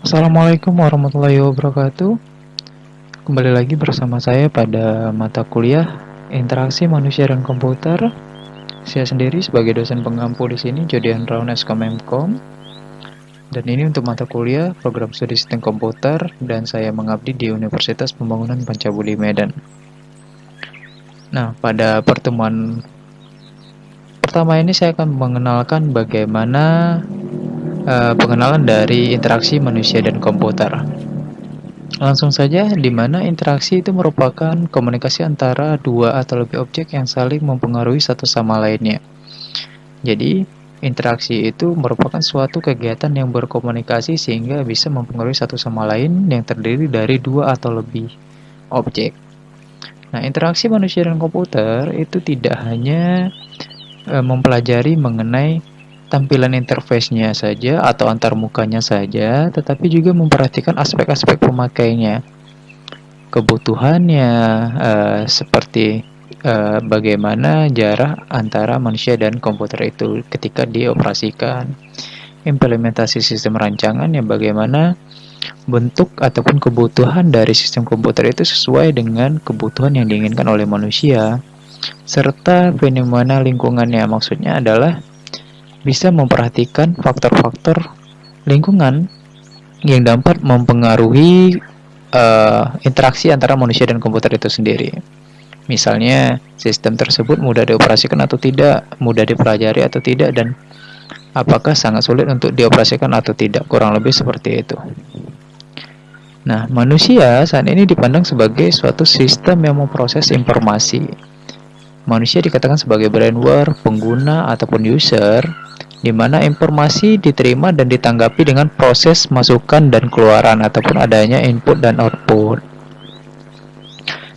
Assalamualaikum warahmatullahi wabarakatuh. Kembali lagi bersama saya pada mata kuliah Interaksi Manusia dan Komputer. Saya sendiri sebagai dosen pengampu di sini, Jodian Raun SKMM.com. Dan ini untuk mata kuliah Program Studi Sistem Komputer dan saya mengabdi di Universitas Pembangunan Pancabudi Medan. Nah, pada pertemuan pertama ini saya akan mengenalkan bagaimana pengenalan dari interaksi manusia dan komputer. Langsung saja, di mana interaksi itu merupakan komunikasi antara dua atau lebih objek yang saling mempengaruhi satu sama lainnya. Jadi, interaksi itu merupakan suatu kegiatan yang berkomunikasi sehingga bisa mempengaruhi satu sama lain yang terdiri dari dua atau lebih objek. Nah, interaksi manusia dan komputer itu tidak hanya mempelajari mengenai tampilan interface-nya saja atau antarmukanya saja, tetapi juga memperhatikan aspek-aspek pemakainya, kebutuhannya, seperti bagaimana jarak antara manusia dan komputer itu ketika dioperasikan, implementasi sistem rancangan yang bagaimana bentuk ataupun kebutuhan dari sistem komputer itu sesuai dengan kebutuhan yang diinginkan oleh manusia, serta fenomena lingkungannya. Maksudnya adalah bisa memperhatikan faktor-faktor lingkungan yang dapat mempengaruhi interaksi antara manusia dan komputer itu sendiri. Misalnya, sistem tersebut mudah dioperasikan atau tidak, mudah dipelajari atau tidak, dan apakah sangat sulit untuk dioperasikan atau tidak. Kurang lebih seperti itu. Nah, manusia saat ini dipandang sebagai suatu sistem yang memproses informasi. Manusia dikatakan sebagai brainware, pengguna, ataupun user, di mana informasi diterima dan ditanggapi dengan proses masukan dan keluaran ataupun adanya input dan output.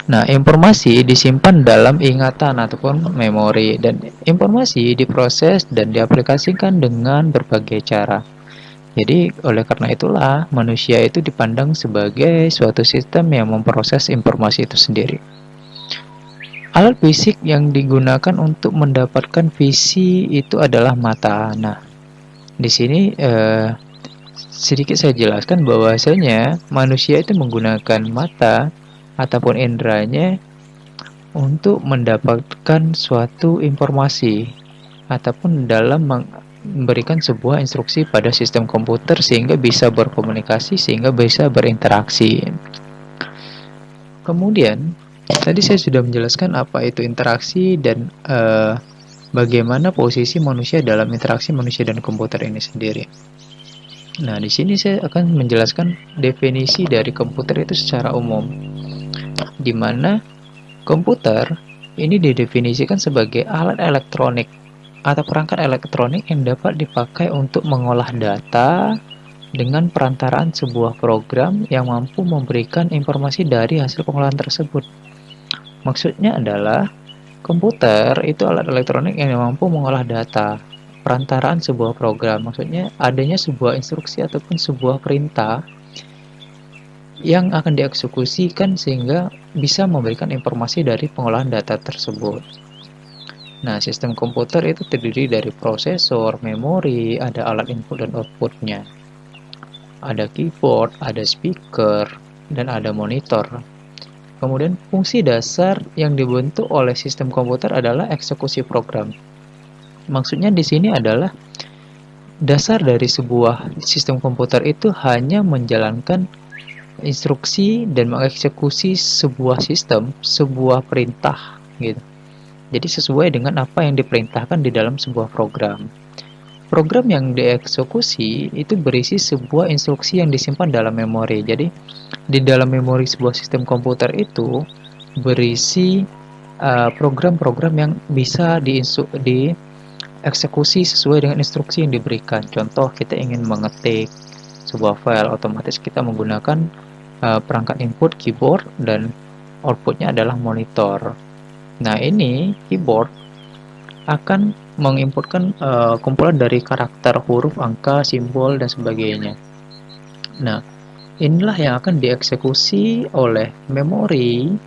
Nah, informasi disimpan dalam ingatan ataupun memori dan informasi diproses dan diaplikasikan dengan berbagai cara. Jadi, oleh karena itulah manusia itu dipandang sebagai suatu sistem yang memproses informasi itu sendiri. Alat fisik yang digunakan untuk mendapatkan visi itu adalah mata. Nah, di sini sedikit saya jelaskan bahwasanya manusia itu menggunakan mata ataupun inderanya untuk mendapatkan suatu informasi ataupun dalam memberikan sebuah instruksi pada sistem komputer sehingga bisa berkomunikasi, sehingga bisa berinteraksi. Kemudian, tadi saya sudah menjelaskan apa itu interaksi dan bagaimana posisi manusia dalam interaksi manusia dan komputer ini sendiri. Nah, di sini saya akan menjelaskan definisi dari komputer itu secara umum, di mana komputer ini didefinisikan sebagai alat elektronik atau perangkat elektronik yang dapat dipakai untuk mengolah data dengan perantaraan sebuah program yang mampu memberikan informasi dari hasil pengolahan tersebut. Maksudnya adalah komputer itu alat elektronik yang mampu mengolah data perantaraan sebuah program. Maksudnya adanya sebuah instruksi ataupun sebuah perintah yang akan dieksekusikan sehingga bisa memberikan informasi dari pengolahan data tersebut. Nah, sistem komputer itu terdiri dari prosesor, memori, ada alat input dan outputnya. Ada keyboard, ada speaker, dan ada monitor. Kemudian fungsi dasar yang dibentuk oleh sistem komputer adalah eksekusi program. Maksudnya di sini adalah dasar dari sebuah sistem komputer itu hanya menjalankan instruksi dan mengeksekusi sebuah sistem, sebuah perintah gitu. Jadi sesuai dengan apa yang diperintahkan di dalam sebuah program. Program yang dieksekusi itu berisi sebuah instruksi yang disimpan dalam memori. Jadi di dalam memori sebuah sistem komputer itu berisi program-program yang bisa dieksekusi sesuai dengan instruksi yang diberikan. Contoh, kita ingin mengetik sebuah file, otomatis kita menggunakan perangkat input keyboard dan outputnya adalah monitor. Nah, ini keyboard akan menginputkan kumpulan dari karakter, huruf, angka, simbol, dan sebagainya. Nah, inilah yang akan dieksekusi oleh memori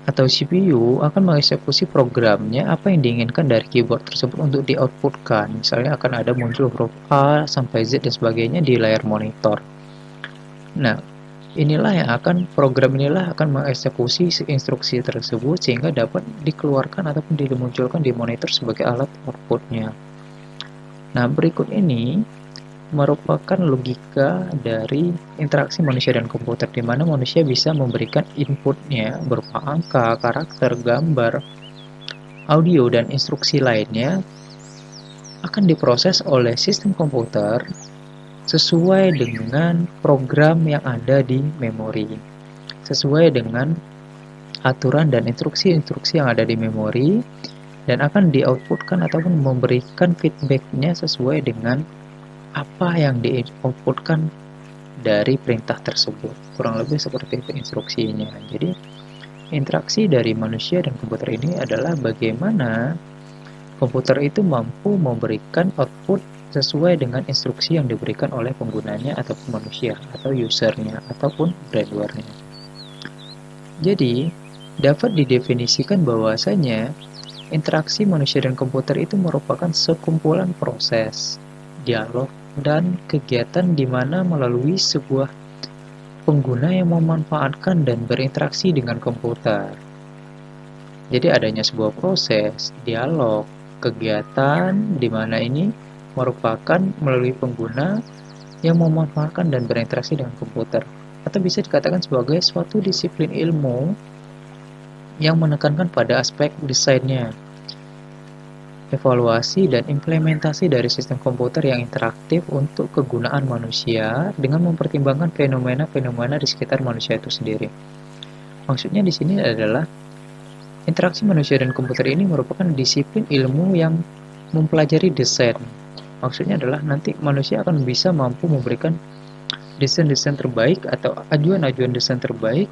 atau CPU akan mengeksekusi programnya apa yang diinginkan dari keyboard tersebut untuk di-outputkan. Misalnya akan ada muncul huruf A sampai Z dan sebagainya di layar monitor. Nah, program inilah akan mengeksekusi instruksi tersebut sehingga dapat dikeluarkan ataupun dimunculkan di monitor sebagai alat outputnya. Nah, berikut ini merupakan logika dari interaksi manusia dan komputer, di mana manusia bisa memberikan inputnya berupa angka, karakter, gambar, audio, dan instruksi lainnya akan diproses oleh sistem komputer sesuai dengan program yang ada di memori, sesuai dengan aturan dan instruksi-instruksi yang ada di memori, dan akan di-outputkan ataupun memberikan feedbacknya sesuai dengan apa yang di-outputkan dari perintah tersebut. Kurang lebih seperti itu instruksinya. Jadi, interaksi dari manusia dan komputer ini adalah bagaimana komputer itu mampu memberikan output sesuai dengan instruksi yang diberikan oleh penggunanya ataupun manusia atau usernya ataupun brainware-nya. Jadi, dapat didefinisikan bahwasanya interaksi manusia dan komputer itu merupakan sekumpulan proses, dialog, dan kegiatan di mana melalui sebuah pengguna yang memanfaatkan dan berinteraksi dengan komputer. Jadi adanya sebuah proses, dialog, kegiatan di mana ini merupakan melalui pengguna yang memanfaatkan dan berinteraksi dengan komputer, atau bisa dikatakan sebagai suatu disiplin ilmu yang menekankan pada aspek desainnya, evaluasi, dan implementasi dari sistem komputer yang interaktif untuk kegunaan manusia dengan mempertimbangkan fenomena-fenomena di sekitar manusia itu sendiri. Maksudnya di sini adalah interaksi manusia dan komputer ini merupakan disiplin ilmu yang mempelajari desain. Maksudnya adalah nanti manusia akan bisa mampu memberikan desain-desain terbaik atau ajuan-ajuan desain terbaik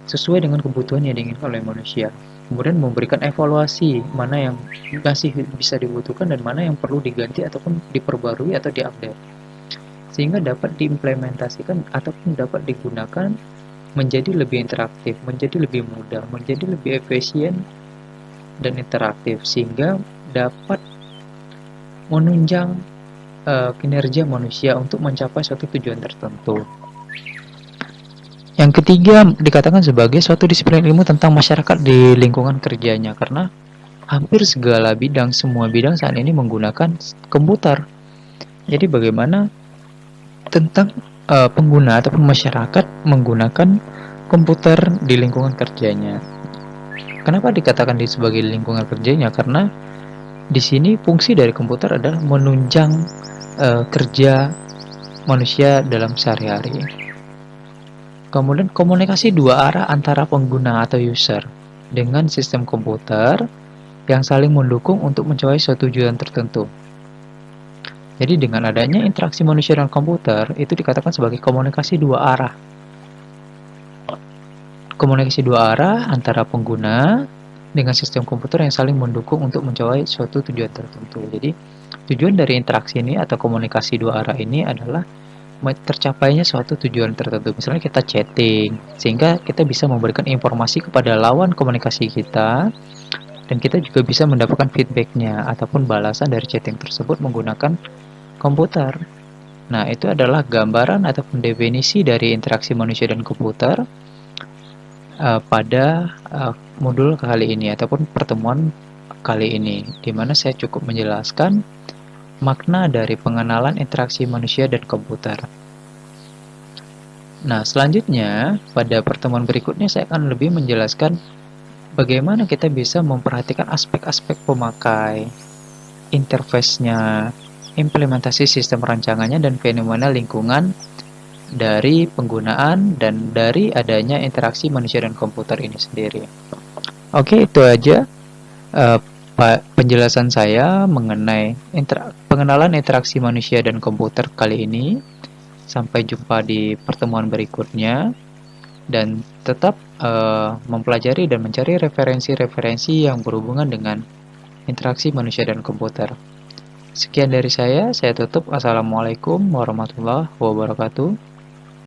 sesuai dengan kebutuhan yang diinginkan oleh manusia. Kemudian memberikan evaluasi mana yang masih bisa dibutuhkan dan mana yang perlu diganti ataupun diperbarui atau diupdate, sehingga dapat diimplementasikan ataupun dapat digunakan menjadi lebih interaktif, menjadi lebih mudah, menjadi lebih efisien dan interaktif, sehingga dapat menunjang kinerja manusia untuk mencapai suatu tujuan tertentu. Yang ketiga dikatakan sebagai suatu disiplin ilmu tentang masyarakat di lingkungan kerjanya, karena hampir segala bidang, semua bidang saat ini menggunakan komputer. Jadi bagaimana tentang pengguna ataupun masyarakat menggunakan komputer di lingkungan kerjanya. Kenapa dikatakan sebagai lingkungan kerjanya? Karena di sini fungsi dari komputer adalah menunjang kerja manusia dalam sehari-hari. Kemudian komunikasi dua arah antara pengguna atau user dengan sistem komputer yang saling mendukung untuk mencapai suatu tujuan tertentu. Jadi dengan adanya interaksi manusia dan komputer itu dikatakan sebagai komunikasi dua arah. Komunikasi dua arah antara pengguna dengan sistem komputer yang saling mendukung untuk mencapai suatu tujuan tertentu. Jadi tujuan dari interaksi ini atau komunikasi dua arah ini adalah tercapainya suatu tujuan tertentu. Misalnya kita chatting, sehingga kita bisa memberikan informasi kepada lawan komunikasi kita, dan kita juga bisa mendapatkan feedbacknya ataupun balasan dari chatting tersebut menggunakan komputer. Nah, itu adalah gambaran ataupun definisi dari interaksi manusia dan komputer pada modul kali ini ataupun pertemuan kali ini, di mana saya cukup menjelaskan makna dari pengenalan interaksi manusia dan komputer. Nah, selanjutnya pada pertemuan berikutnya saya akan lebih menjelaskan bagaimana kita bisa memperhatikan aspek-aspek pemakai, interface-nya, implementasi sistem rancangannya, dan fenomena lingkungan dari penggunaan dan dari adanya interaksi manusia dan komputer ini sendiri. Oke, itu aja penjelasan saya mengenai pengenalan interaksi manusia dan komputer kali ini. Sampai jumpa di pertemuan berikutnya, dan tetap mempelajari dan mencari referensi-referensi yang berhubungan dengan interaksi manusia dan komputer. Sekian dari saya tutup. Assalamualaikum warahmatullahi wabarakatuh.